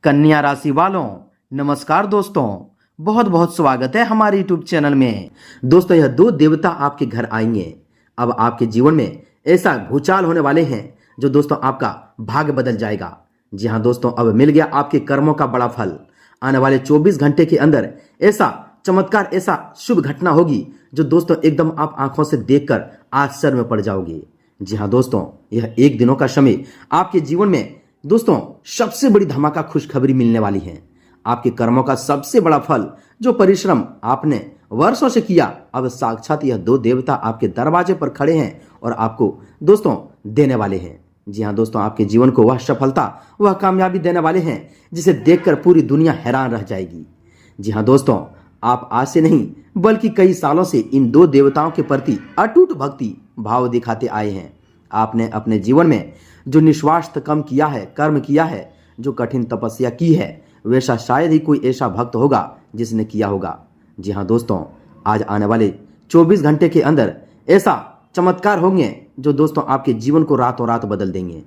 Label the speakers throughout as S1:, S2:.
S1: कन्या राशि वालों, नमस्कार दोस्तों। बहुत बहुत स्वागत है हमारे यूट्यूब चैनल में। दोस्तों, यह दो देवता आपके घर आएंगे। अब आपके जीवन में ऐसा भूचाल होने वाले हैं जो दोस्तों आपका भाग्य बदल जाएगा। जी हाँ दोस्तों, अब मिल गया आपके कर्मों का बड़ा फल। आने वाले 24 घंटे के अंदर ऐसा चमत्कार, ऐसा शुभ घटना होगी जो दोस्तों एकदम आप आंखों से देखकर आश्चर्य में पड़ जाओगे। जी हाँ दोस्तों, यह एक दिनों का समय आपके जीवन में दोस्तों सबसे बड़ी धमाका खुशखबरी मिलने वाली है। आपके कर्मों का सबसे बड़ा फल, जो परिश्रम आपने वर्षों से किया, अब साक्षात यह दो देवता आपके दरवाजे पर खड़े हैं और आपको दोस्तों देने वाले हैं। जी हाँ दोस्तों, आपके जीवन को वह सफलता, वह कामयाबी देने वाले हैं जिसे देखकर पूरी दुनिया हैरान रह जाएगी। जी हाँ दोस्तों, आप आज से नहीं बल्कि कई सालों से इन दो देवताओं के प्रति अटूट भक्ति भाव दिखाते आए हैं। आपने अपने जीवन में जो निस्वार्थ कर्म किया है, जो कठिन तपस्या की है, वैसा शायद ही कोई ऐसा भक्त होगा जिसने किया होगा। जी हाँ दोस्तों, आज आने वाले 24 घंटे के अंदर ऐसा चमत्कार होंगे जो दोस्तों आपके जीवन को रातों रात बदल देंगे।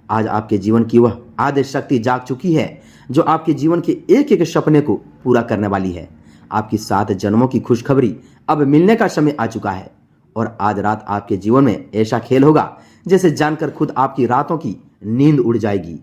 S1: आज आपके जीवन की वह आद्य शक्ति जाग चुकी है जो आपके जीवन के एक एक सपने को पूरा करने वाली है। आपकी 7 जन्मों की खुशखबरी अब मिलने का समय आ चुका है और आज रात आपके जीवन में ऐसा खेल होगा जैसे जानकर खुद आपकी रातों की नींद उड़ जाएगी।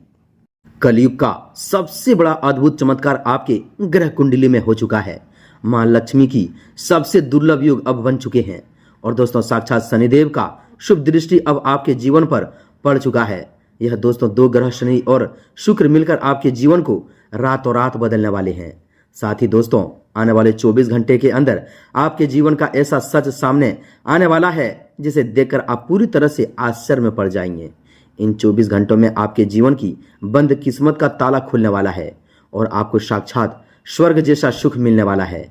S1: कलयुग का सबसे बड़ा अद्भुत चमत्कार आपके ग्रह कुंडली में हो चुका है। मां लक्ष्मी की सबसे दुर्लभ युग अब बन चुके हैं और दोस्तों साक्षात शनिदेव का शुभ दृष्टि अब आपके जीवन पर पड़ चुका है। यह दोस्तों 2 ग्रह शनि और शुक्र मिलकर आपके जीवन को रातों रात बदलने वाले हैं। साथ ही दोस्तों आने वाले 24 घंटे के अंदर आपके जीवन का ऐसा सच सामने आने वाला है जिसे देखकर आप पूरी तरह से आश्चर्य में पड़ जाएंगे। इन 24 घंटों में आपके जीवन की बंद किस्मत का ताला खुलने वाला है और आपको साक्षात स्वर्ग जैसा सुख मिलने वाला है।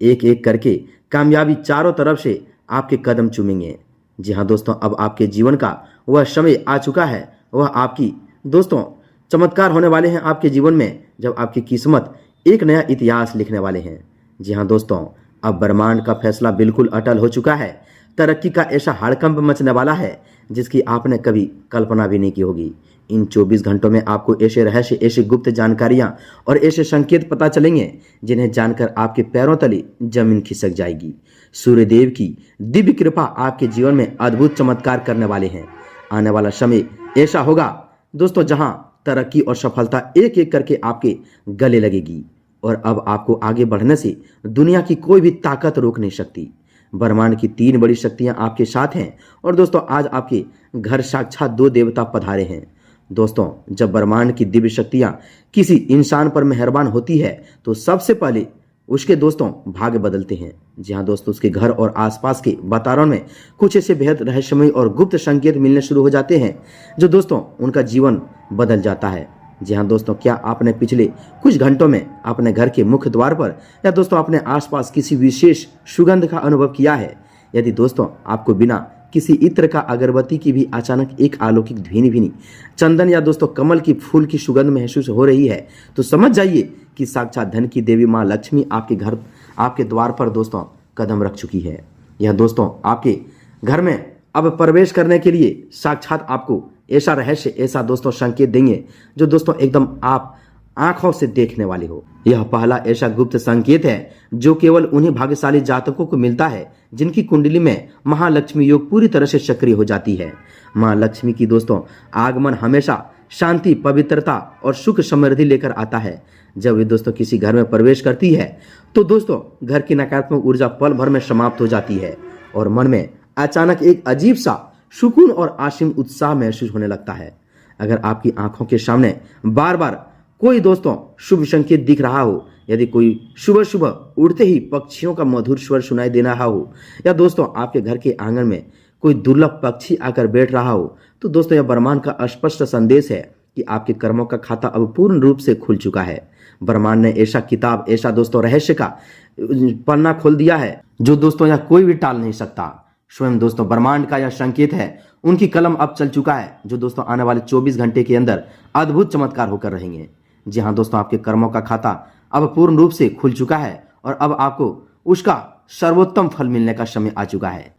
S1: एक एक करके कामयाबी चारों तरफ से आपके कदम चूमेंगे। जी हाँ दोस्तों, अब आपके जीवन का वह समय आ चुका है। वह आपकी दोस्तों चमत्कार होने वाले हैं आपके जीवन में, जब आपकी किस्मत एक नया इतिहास लिखने वाले हैं। जी हाँ दोस्तों, अब ब्रह्मांड का फैसला बिल्कुल अटल हो चुका है। तरक्की का ऐसा हड़कंप मचने वाला है जिसकी आपने कभी कल्पना भी नहीं की होगी। इन 24 घंटों में आपको ऐसे रहस्य, ऐसी गुप्त जानकारियां और ऐसे संकेत पता चलेंगे जिन्हें जानकर आपके पैरों तले जमीन खिसक जाएगी। सूर्यदेव की दिव्य कृपा आपके जीवन में अद्भुत चमत्कार करने वाले हैं। आने वाला समय ऐसा होगा दोस्तों जहां तरक्की और सफलता एक एक करके आपके गले लगेगी और अब आपको आगे बढ़ने से दुनिया की कोई भी ताकत रोक नहीं सकती। ब्रह्मांड की 3 बड़ी शक्तियां आपके साथ हैं और दोस्तों आज आपके घर साक्षात 2 देवता पधारे हैं। दोस्तों, जब ब्रह्मांड की दिव्य शक्तियां किसी इंसान पर मेहरबान होती है तो सबसे पहले उसके दोस्तों भाग्य बदलते हैं। जी हाँ दोस्तों, उसके घर और आसपास के वातावरण में कुछ ऐसे बेहद रहस्यमय और गुप्त संकेत मिलने शुरू हो जाते हैं जो दोस्तों उनका जीवन बदल जाता है। जी हाँ दोस्तों, क्या आपने पिछले कुछ घंटों में अपने घर के मुख्य द्वार पर या दोस्तों अपने आसपास किसी विशेष सुगंध का अनुभव किया है? यदि दोस्तों आपको बिना किसी इत्र का, अगरबत्ती की भी अचानक एक अलौकिक भीनी चंदन या दोस्तों कमल की फूल की सुगंध महसूस हो रही है तो समझ जाइए कि साक्षात धन की देवी मां लक्ष्मी आपके घर, आपके द्वार पर दोस्तों कदम रख चुकी है। यह दोस्तों आपके घर में अब प्रवेश करने के लिए साक्षात आपको ऐसा रहस्य, ऐसा दोस्तों संकेत देंगे जो दोस्तों एकदम आप आंखों से देखने वाले हो। यह पहला ऐसा गुप्त संकेत है जो केवल उन्हीं भाग्यशाली जातकों को मिलता है जिनकी कुंडली में महालक्ष्मी योग पूरी तरह से सक्रिय हो जाती है। मां लक्ष्मी की दोस्तों आगमन हमेशा शांति, पवित्रता और सुख समृद्धि लेकर आता है। जब वे दोस्तों किसी घर में प्रवेश करती है तो दोस्तों घर की नकारात्मक ऊर्जा पल भर में समाप्त हो जाती है और मन में अचानक एक अजीब सा सुकून और असीम उत्साह महसूस होने लगता है। अगर आपकी आंखों के सामने बार बार कोई दोस्तों शुभ संकेत दिख रहा हो, यदि कोई सुबह सुबह उड़ते ही पक्षियों का मधुर स्वर सुनाई दे रहा हो या दोस्तों आपके घर के आंगन में कोई दुर्लभ पक्षी आकर बैठ रहा हो, तो दोस्तों यह ब्रह्मांड का स्पष्ट संदेश है कि आपके कर्मों का खाता अब पूर्ण रूप से खुल चुका है। ब्रह्मांड ने ऐसा किताब, ऐसा दोस्तों रहस्य का पन्ना खोल दिया है जो दोस्तों यह कोई भी टाल नहीं सकता। स्वयं दोस्तों ब्रह्मांड का यह संकेत है, उनकी कलम अब चल चुका है जो दोस्तों आने वाले 24 घंटे के अंदर अद्भुत चमत्कार होकर रहेंगे। जी हाँ दोस्तों, आपके कर्मों का खाता अब पूर्ण रूप से खुल चुका है और अब आपको उसका सर्वोत्तम फल मिलने का समय आ चुका है।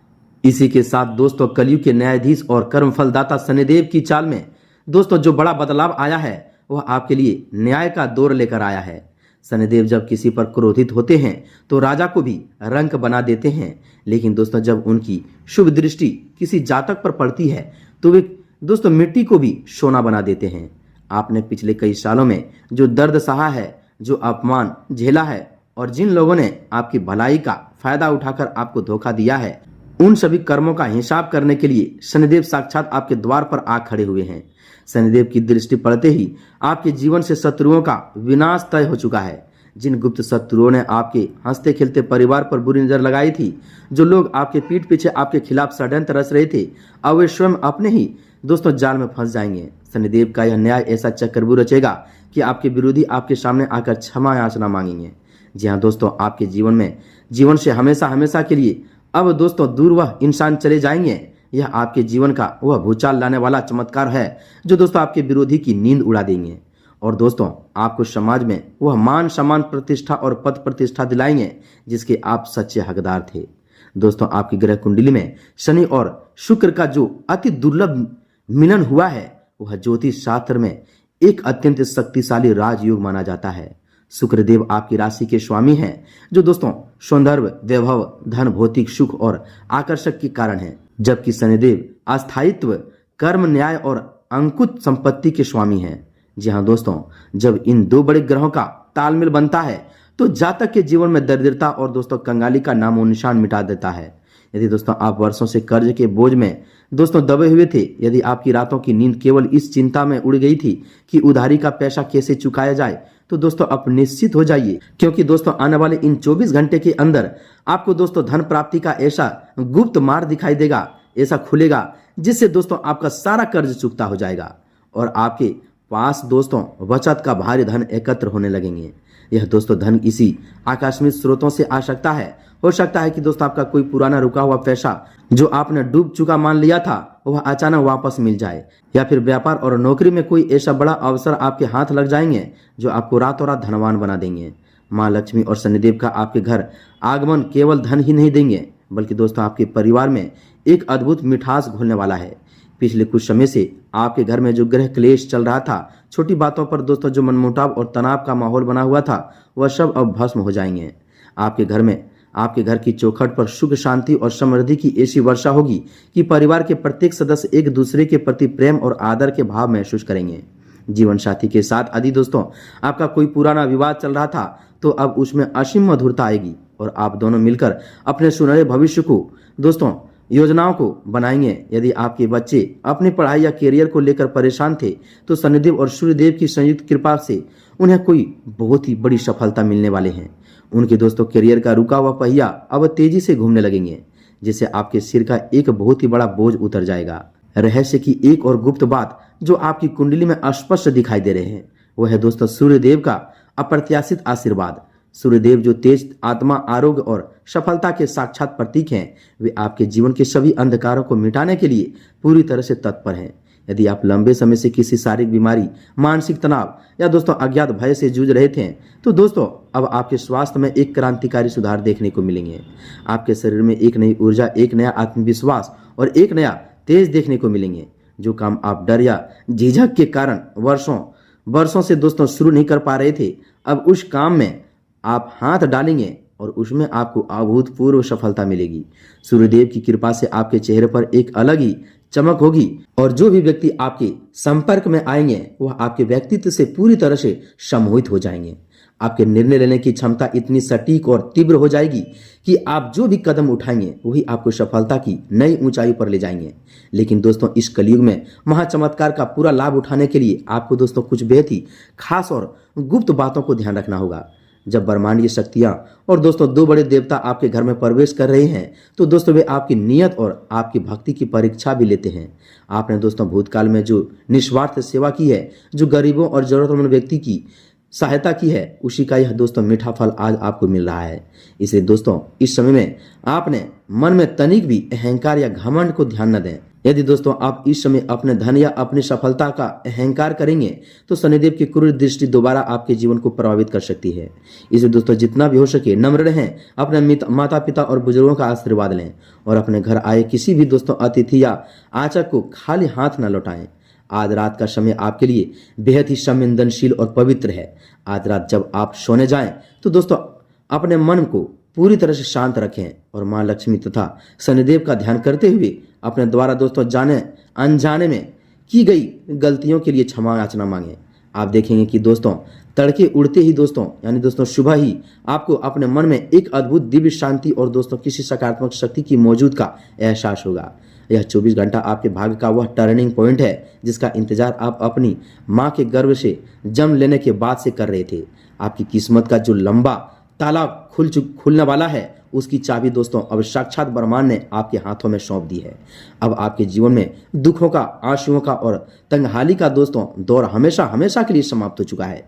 S1: इसी के साथ दोस्तों कलयुग के न्यायाधीश और कर्म फलदाता शनिदेव की चाल में दोस्तों जो बड़ा बदलाव आया है वह आपके लिए न्याय का दौर लेकर आया है। शनिदेव जब किसी पर क्रोधित होते हैं तो राजा को भी रंक बना देते हैं, लेकिन दोस्तों जब उनकी शुभ दृष्टि किसी जातक पर पड़ती है तो वे दोस्तों मिट्टी को भी सोना बना देते हैं। आपने पिछले कई सालों में जो दर्द सहा है, जो अपमान झेला है और जिन लोगों ने आपकी भलाई का फायदा उठाकर आपको धोखा दिया है, उन सभी कर्मों का हिसाब करने के लिए शनिदेव साक्षात आपके द्वार पर आ खड़े हुए हैं। शनिदेव की दृष्टि पड़ते ही आपके जीवन से शत्रुओं का विनाश तय हो चुका है। जिन गुप्त शत्रुओं ने आपके हंसते खेलते परिवार पर बुरी नजर लगाई थी, जो लोग आपके पीठ पीछे आपके खिलाफ षड्यंत्र रच रहे थे, अब वे स्वयं अपने ही दोस्तों जाल में फंस जाएंगे। शनिदेव का यह न्याय ऐसा चक्रव्यूह रचेगा कि आपके विरोधी आपके सामने आकर क्षमा याचना मांगेंगे। जी हाँ दोस्तों, आपके जीवन से हमेशा हमेशा के लिए अब दोस्तों दूर वह इंसान चले जाएंगे। यह आपके जीवन का वह भूचाल लाने वाला चमत्कार है जो दोस्तों आपके विरोधी की नींद उड़ा देंगे और दोस्तों आपको समाज में वह मान सम्मान प्रतिष्ठा और पद प्रतिष्ठा दिलाएंगे जिसके आप सच्चे हकदार थे। दोस्तों आपकी ग्रह कुंडली में शनि और शुक्र का जो अति दुर्लभ मिलन हुआ है वह ज्योतिष शास्त्र में एक अत्यंत शक्तिशाली राजयोग माना जाता है। शुक्रदेव आपकी राशि के स्वामी हैं, जो दोस्तों सौंदर्य, वैभव, धन, भौतिक सुख और आकर्षक के कारण है, जबकि शनिदेव अस्थायित्व, कर्म, न्याय और अंकुत संपत्ति के स्वामी हैं। जी हाँ दोस्तों, जब इन दो बड़े ग्रहों का तालमेल बनता है तो जातक के जीवन में दरिद्रता और दोस्तों कंगाली का नामो निशान मिटा देता है। यदि दोस्तों आप वर्षों से कर्ज के बोझ में दोस्तों दबे हुए थे, यदि आपकी रातों की नींद केवल इस चिंता में उड़ गई थी कि उधारी का पैसा कैसे चुकाया जाए, तो दोस्तों अब निश्चित हो जाइए, क्योंकि दोस्तों आने वाले इन 24 घंटे के अंदर आपको दोस्तों धन प्राप्ति का ऐसा गुप्त मार्ग दिखाई देगा, ऐसा खुलेगा, जिससे दोस्तों आपका सारा कर्ज चुकता हो जाएगा और आपके पास दोस्तों बचत का भारी धन एकत्र होने लगेंगे। यह दोस्तों धन इसी आकस्मिक स्रोतों से आ सकता है। हो सकता है कि दोस्तों आपका कोई पुराना रुका हुआ पैसा जो आपने डूब चुका मान लिया था वह अचानक वापस मिल जाए, या फिर व्यापार और नौकरी में कोई ऐसा बड़ा अवसर आपके हाथ लग जाएंगे जो आपको रातों रात धनवान बना देंगे। माँ लक्ष्मी और शनिदेव का आपके घर आगमन केवल धन ही नहीं देंगे, बल्कि दोस्तों आपके परिवार में एक अद्भुत मिठास घोलने वाला है। पिछले कुछ समय से आपके घर में जो ग्रह क्लेश चल रहा था, छोटी बातों पर दोस्तों जो मनमुटाव और तनाव का माहौल बना हुआ था, वह सब अब भस्म हो जाएंगे। आपके घर की चौखट पर सुख, शांति और समृद्धि की ऐसी वर्षा होगी कि परिवार के प्रत्येक सदस्य एक दूसरे के प्रति प्रेम और आदर के भाव महसूस करेंगे। जीवन साथी के साथ यदि दोस्तों आपका कोई पुराना विवाद चल रहा था तो अब उसमें असीम मधुरता आएगी और आप दोनों मिलकर अपने सुनहरे भविष्य को दोस्तों योजनाओं को बनाएंगे। यदि आपके बच्चे अपनी पढ़ाई या करियर को लेकर परेशान थे तो शनिदेव और सूर्यदेव की संयुक्त कृपा से उन्हें कोई बहुत ही बड़ी सफलता मिलने वाले हैं। उनके दोस्तों करियर का रुका हुआ पहिया अब तेजी से घूमने लगेंगे, जिससे आपके सिर का एक बहुत ही बड़ा बोझ उतर जाएगा। रहस्य की एक और गुप्त बात जो आपकी कुंडली में स्पष्ट दिखाई दे रहे हैं वह है दोस्तों सूर्यदेव का अप्रत्याशित आशीर्वाद। सूर्यदेव जो तेज आत्मा, आरोग्य और सफलता के साक्षात प्रतीक हैं, वे आपके जीवन के सभी अंधकारों को मिटाने के लिए पूरी तरह से तत्पर हैं। यदि आप लंबे समय से किसी शारीरिक बीमारी, मानसिक तनाव या दोस्तों अज्ञात भय से जूझ रहे थे तो दोस्तों अब आपके स्वास्थ्य में एक क्रांतिकारी सुधार देखने को मिलेंगे। आपके शरीर में एक नई ऊर्जा, एक नया आत्मविश्वास और एक नया तेज देखने को मिलेंगे। जो काम आप डर या झिझक के कारण वर्षों से दोस्तों शुरू नहीं कर पा रहे थे, अब उस काम में आप हाथ डालेंगे और उसमें आपको अभूतपूर्व सफलता मिलेगी। सूर्यदेव की कृपा से आपके चेहरे पर एक अलग ही चमक होगी और जो भी व्यक्ति आपके संपर्क में आएंगे वह आपके व्यक्तित्व से पूरी तरह से सम्मोहित हो जाएंगे। आपके निर्णय लेने की क्षमता इतनी सटीक और तीव्र हो जाएगी कि आप जो भी कदम उठाएंगे वही आपको सफलता की नई ऊंचाई पर ले जाएंगे। लेकिन दोस्तों इस कलयुग में महाचमत्कार का पूरा लाभ उठाने के लिए आपको दोस्तों कुछ बेहद ही खास और गुप्त बातों को ध्यान रखना होगा। जब ब्रह्मांडीय शक्तियां और दोस्तों दो बड़े देवता आपके घर में प्रवेश कर रहे हैं तो दोस्तों वे आपकी नियत और आपकी भक्ति की परीक्षा भी लेते हैं। आपने दोस्तों भूतकाल में जो निस्वार्थ सेवा की है, जो गरीबों और जरूरतमंद व्यक्ति की सहायता की है, उसी का यह दोस्तों मीठा फल आज आपको मिल रहा है। इसलिए दोस्तों इस समय में आपने मन में तनिक भी अहंकार या घमंड को ध्यान न दें। यदि दोस्तों आप इस समय अपने धन या अपनी सफलता का अहंकार करेंगे तो शनिदेव की क्रूर दृष्टि दोबारा आपके जीवन को प्रभावित कर सकती है। इसलिए दोस्तों जितना भी हो सके नम्र रहें, अपने माता पिता और बुजुर्गों का आशीर्वाद लें और अपने घर आए किसी भी दोस्तों अतिथि या आचक को खाली हाथ न लौटाएं। आज रात का समय आपके लिए बेहद ही संवेदनशील और पवित्र है। आज रात जब आप सोने जाएं तो दोस्तों अपने मन को पूरी तरह से शांत रखें और माँ लक्ष्मी तथा शनिदेव का ध्यान करते हुए अपने द्वारा दोस्तों जाने अनजाने में की गई गलतियों के लिए क्षमा याचना मांगे। आप देखेंगे कि दोस्तों तड़के उड़ते ही दोस्तों यानी दोस्तों सुबह ही आपको अपने मन में एक अद्भुत दिव्य शांति और दोस्तों किसी सकारात्मक शक्ति की मौजूद का एहसास होगा। यह 24 घंटा आपके भाग्य का वह टर्निंग पॉइंट है जिसका इंतजार आप अपनी माँ के गर्भ से जन्म लेने के बाद से कर रहे थे। आपकी किस्मत का जो लंबा ताला खुलने वाला है उसकी चाबी दोस्तों अब साक्षात ब्रह्मांड ने आपके हाथों में सौंप दी है। अब आपके जीवन में दुखों का, आंसुओं का और तंगहाली का दोस्तों दौर हमेशा हमेशा के लिए समाप्त हो चुका है।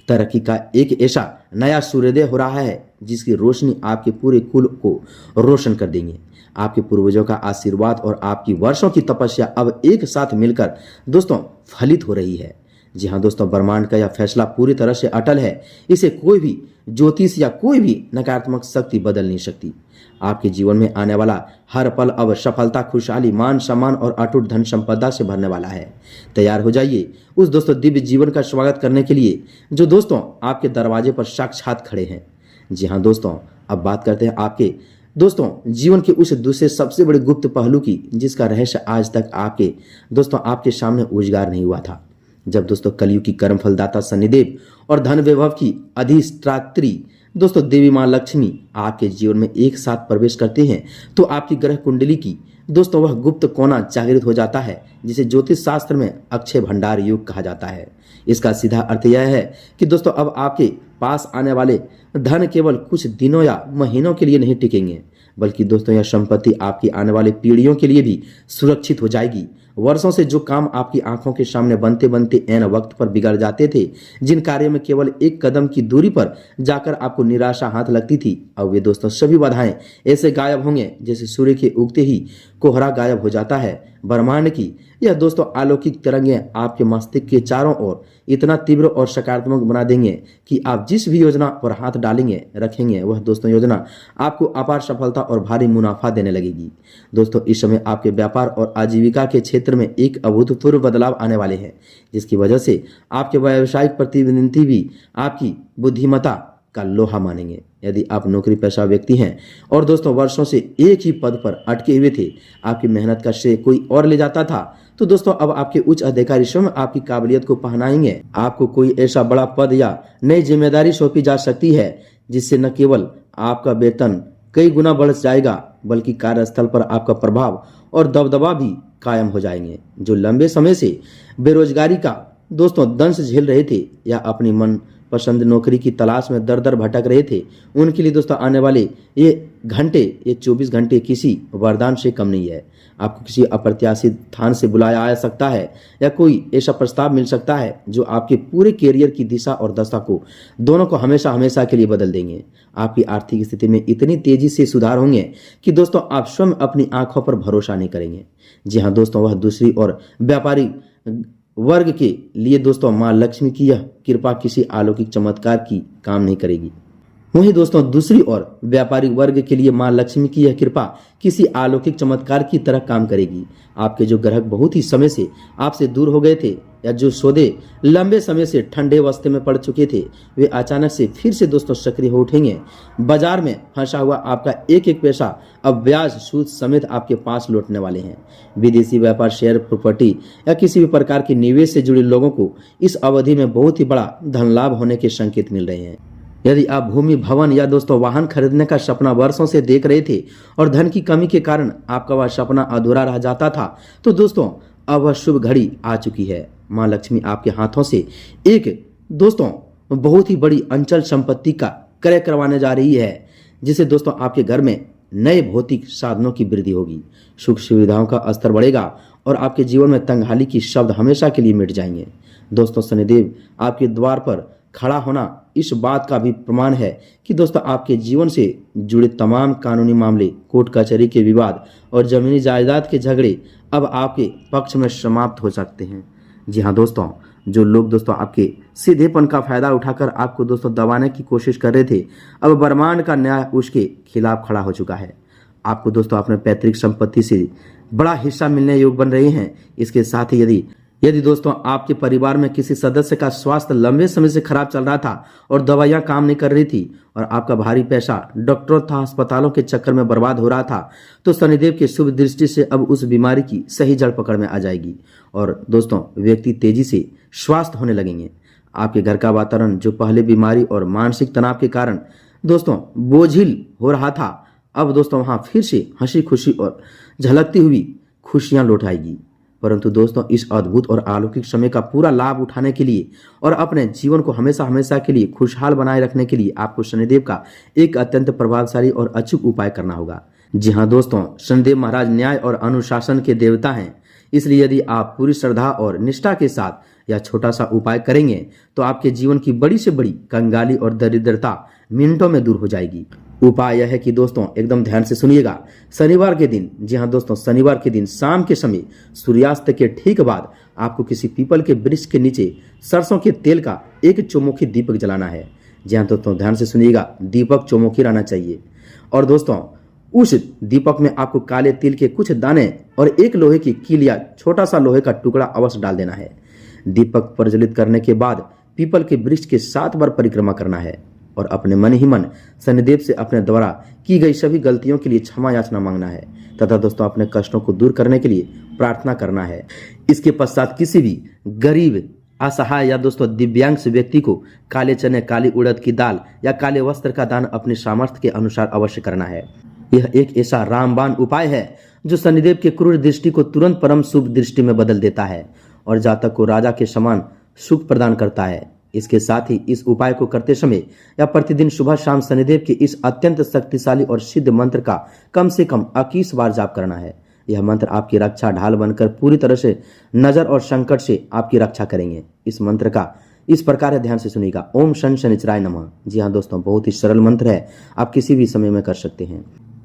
S1: तरक्की का एक ऐसा नया सूर्योदय हो रहा है जिसकी रोशनी आपके पूरे कुल को रोशन कर देंगे। आपके पूर्वजों का आशीर्वाद और आपकी वर्षों की तपस्या अब एक साथ मिलकर दोस्तों फलित हो रही है। जी हाँ दोस्तों, ब्रह्मांड का यह फैसला पूरी तरह से अटल है। इसे कोई भी ज्योतिष या कोई भी नकारात्मक शक्ति बदल नहीं सकती। आपके जीवन में आने वाला हर पल अब सफलता, खुशहाली, मान सम्मान और अटूट धन संपदा से भरने वाला है। तैयार हो जाइए उस दोस्तों दिव्य जीवन का स्वागत करने के लिए जो दोस्तों आपके दरवाजे पर साक्षात खड़े हैं। जी हाँ दोस्तों, अब बात करते हैं आपके दोस्तों जीवन के उस दूसरे सबसे बड़े गुप्त पहलू की जिसका रहस्य आज तक आपके सामने उजागर नहीं हुआ था। जब दोस्तों कलयुग की कर्म फलदाता शनिदेव और धन वैभव की अधिष्ठात्री दोस्तों देवी मां लक्ष्मी आपके जीवन में एक साथ प्रवेश करते हैं तो आपकी ग्रह कुंडली की दोस्तों वह गुप्त कोना जागृत हो जाता है जिसे ज्योतिष शास्त्र में अक्षय भंडार युग कहा जाता है। इसका सीधा अर्थ यह है कि दोस्तों अब आपके पास आने वाले धन केवल कुछ दिनों या महीनों के लिए नहीं टिकेंगे, बल्कि दोस्तों यह संपत्ति आपकी आने वाली पीढ़ियों के लिए भी सुरक्षित हो जाएगी। वर्षों से जो काम आपकी आंखों के सामने बनते बनते ऐन वक्त पर बिगड़ जाते थे, जिन कार्यों में केवल एक कदम की दूरी पर जाकर आपको निराशा हाथ लगती थी, अब वे दोस्तों सभी बाधाएं ऐसे गायब होंगे जैसे सूर्य के उगते ही कोहरा गायब हो जाता है। ब्रह्मांड की यह दोस्तों अलौकिक तरंगें आपके मस्तिष्क के चारों ओर इतना तीव्र और सकारात्मक बना देंगे कि आप जिस भी योजना पर हाथ डालेंगे रखेंगे वह दोस्तों योजना आपको अपार सफलता और भारी मुनाफा देने लगेगी। दोस्तों इस समय आपके व्यापार और आजीविका के क्षेत्र में एक अभूतपूर्व बदलाव आने वाले हैं, जिसकी वजह से आपके व्यावसायिक प्रतिनिधि भी आपकी बुद्धिमत्ता का लोहा मानेंगे। यदि आप नौकरी पेशा व्यक्ति हैं और दोस्तों वर्षों से एक ही पद पर अटके हुए थे, आपकी मेहनत का श्रेय कोई और ले जाता था, तो दोस्तों अब आपके उच्च अधिकारी स्वयं आपकी काबिलियत को पहनाएंगे। आपको कोई ऐसा बड़ा पद या नई जिम्मेदारी सौंपी जा सकती है जिससे न केवल आपका वेतन कई गुना बढ़ जाएगा बल्कि कार्यस्थल पर आपका प्रभाव और दबदबा भी कायम हो जाएंगे। जो लंबे समय से बेरोजगारी का दोस्तों दंश झेल रहे थे या अपनी मन पसंद नौकरी की तलाश में दर दर भटक रहे थे, उनके लिए दोस्तों आने वाले ये 24 घंटे किसी वरदान से कम नहीं है। आपको किसी अप्रत्याशित स्थान से बुलाया आ सकता है या कोई ऐसा प्रस्ताव मिल सकता है जो आपके पूरे कैरियर की दिशा और दशा को दोनों को हमेशा हमेशा के लिए बदल देंगे। आपकी आर्थिक स्थिति में इतनी तेजी से सुधार होंगे कि दोस्तों आप स्वयं अपनी आंखों पर भरोसा नहीं करेंगे। जी हाँ दोस्तों, वह दूसरी और व्यापारी वर्ग के लिए दोस्तों मां लक्ष्मी की यह कृपा किसी अलौकिक चमत्कार की काम नहीं करेगी। वहीं दोस्तों दूसरी ओर व्यापारिक वर्ग के लिए मां लक्ष्मी की यह कृपा किसी अलौकिक चमत्कार की तरह काम करेगी। आपके जो ग्राहक बहुत ही समय से आपसे दूर हो गए थे या जो सौदे लंबे समय से ठंडे अवस्थे में पड़ चुके थे, वे अचानक से फिर से दोस्तों सक्रिय हो उठेंगे। बाजार में फंसा हुआ आपका एक एक पैसा अब ब्याज सूद समेत आपके पास लौटने वाले हैं। विदेशी व्यापार, शेयर, प्रॉपर्टी या किसी भी प्रकार के निवेश से जुड़े लोगों को इस अवधि में बहुत ही बड़ा धन लाभ होने के संकेत मिल रहे हैं। यदि आप भूमि, भवन या दोस्तों वाहन खरीदने का सपना वर्षों से देख रहे थे और धन की कमी के कारण आपका वह सपना अधूरा रह जाता था, तो दोस्तों अब वह शुभ घड़ी आ चुकी है। मां लक्ष्मी आपके हाथों से एक दोस्तों बहुत ही बड़ी अंचल संपत्ति का क्रय करवाने जा रही है, जिसे दोस्तों आपके घर में नए भौतिक साधनों की वृद्धि होगी, सुख सुविधाओं का स्तर बढ़ेगा और आपके जीवन में तंगहाली की शब्द हमेशा के लिए मिट जाएंगे। दोस्तों शनिदेव आपके द्वार पर खड़ा होना इस बात का भी प्रमाण है कि दोस्तों आपके जीवन से जुड़े तमाम कानूनी मामले, कोर्ट कचहरी के विवाद और जमीनी जायदाद के झगड़े अब आपके पक्ष में समाप्त हो सकते हैं। जी हाँ दोस्तों, जो लोग दोस्तों आपके सीधेपन का फायदा उठाकर आपको दोस्तों दबाने की कोशिश कर रहे थे, अब ब्रह्मांड का न्याय उसके खिलाफ खड़ा हो चुका है। आपको दोस्तों अपने पैतृक संपत्ति से बड़ा हिस्सा मिलने योग बन रहे हैं। इसके साथ ही यदि यदि दोस्तों आपके परिवार में किसी सदस्य का स्वास्थ्य लंबे समय से खराब चल रहा था और दवाइयां काम नहीं कर रही थी और आपका भारी पैसा डॉक्टरों तथा अस्पतालों के चक्कर में बर्बाद हो रहा था, तो शनिदेव की शुभ दृष्टि से अब उस बीमारी की सही जड़ पकड़ में आ जाएगी और दोस्तों व्यक्ति तेजी से स्वस्थ होने लगेंगे। आपके घर का वातावरण जो पहले बीमारी और मानसिक तनाव के कारण दोस्तों बोझिल हो रहा था, अब दोस्तों वहां फिर से हंसी खुशी और झलकती हुई खुशियां लौट आएगी। परंतु दोस्तों इस अद्भुत और अलौकिक समय का पूरा लाभ उठाने के लिए और अपने जीवन को हमेशा हमेशा के लिए खुशहाल बनाए रखने के लिए आपको शनिदेव का एक अत्यंत प्रभावशाली और अचूक उपाय करना होगा। जी हाँ दोस्तों, शनिदेव महाराज न्याय और अनुशासन के देवता हैं, इसलिए यदि आप पूरी श्रद्धा और निष्ठा के साथ यह छोटा सा उपाय करेंगे तो आपके जीवन की बड़ी से बड़ी कंगाली और दरिद्रता मिनटों में दूर हो जाएगी। उपाय यह है कि दोस्तों एकदम ध्यान से सुनिएगा। शनिवार के दिन, जी हाँ दोस्तों, शनिवार के दिन शाम के समय सूर्यास्त के ठीक बाद आपको किसी पीपल के वृक्ष के नीचे सरसों के तेल का एक चौमुखी दीपक जलाना है। जी हाँ दोस्तों, ध्यान से सुनिएगा, दीपक चौमुखी रहना चाहिए। और दोस्तों उस दीपक में आपको काले तिल के कुछ दाने और एक लोहे की कील या छोटा सा लोहे का टुकड़ा अवश्य डाल देना है। दीपक प्रज्वलित करने के बाद पीपल के वृक्ष के 7 बार परिक्रमा करना है और अपने मन ही मन शनिदेव से अपने द्वारा की गई सभी गलतियों के लिए क्षमा याचना मांगना है तथा दोस्तों अपने कष्टों को दूर करने के लिए प्रार्थना करना है। इसके पश्चात किसी भी गरीब, असहाय या दोस्तों दिव्यांग व्यक्ति को काले चने, काली उड़द की दाल या काले वस्त्र का दान अपने सामर्थ्य के अनुसार अवश्य करना है। यह एक ऐसा रामबाण उपाय है जो शनिदेव के क्रूर दृष्टि को तुरंत परम शुभ दृष्टि में बदल देता है और जातक को राजा के समान सुख प्रदान करता है। इसके साथ ही इस उपाय को करते समय या प्रतिदिन सुबह शाम शनिदेव के इस अत्यंत शक्तिशाली और सिद्ध मंत्र का कम से कम 21 बार जाप करना है। यह मंत्र आपकी रक्षा ढाल बनकर पूरी तरह से नजर और संकट से आपकी रक्षा करेंगे। इस मंत्र का इस प्रकार है, ध्यान से सुनिएगा। ओम शन शनिचराय नमः। जी हाँ दोस्तों, बहुत ही सरल मंत्र है, आप किसी भी समय में कर सकते हैं।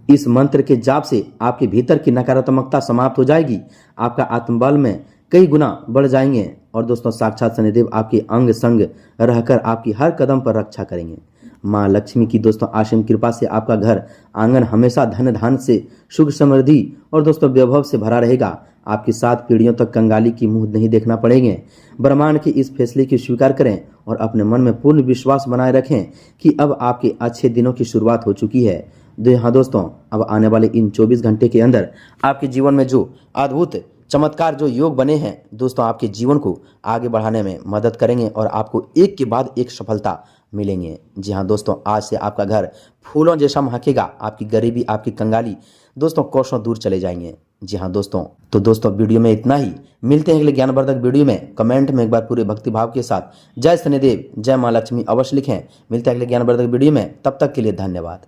S1: इस मंत्र के जाप से आपके भीतर की नकारात्मकता समाप्त हो जाएगी, आपका आत्मबल में कई गुना बढ़ जाएंगे और दोस्तों साक्षात शनिदेव आपके अंग संग रहकर आपकी हर कदम पर रक्षा करेंगे। माँ लक्ष्मी की दोस्तों असीम कृपा से आपका घर आंगन हमेशा धन धान से, सुख समृद्धि और दोस्तों वैभव से भरा रहेगा। आपकी 7 पीढ़ियों तक कंगाली की मुंह नहीं देखना पड़ेंगे। ब्रह्मांड के इस फैसले की स्वीकार करें और अपने मन में पूर्ण विश्वास बनाए रखें कि अब आपके अच्छे दिनों की शुरुआत हो चुकी है। हाँ दोस्तों, अब आने वाले इन 24 घंटे के अंदर आपके जीवन में जो अद्भुत चमत्कार जो योग बने हैं दोस्तों आपके जीवन को आगे बढ़ाने में मदद करेंगे और आपको एक के बाद एक सफलता मिलेंगे। जी हाँ दोस्तों, आज से आपका घर फूलों जैसा महकेगा, आपकी गरीबी, आपकी कंगाली दोस्तों कोसों दूर चले जाएंगे। जी हाँ दोस्तों, तो दोस्तों वीडियो में इतना ही। मिलते हैं अगले ज्ञानवर्धक वीडियो में। कमेंट में एक बार पूरे भक्तिभाव के साथ जय शनिदेव, जय माँ लक्ष्मी अवश्य लिखें। मिलते हैं अगले ज्ञानवर्धक वीडियो में, तब तक के लिए धन्यवाद।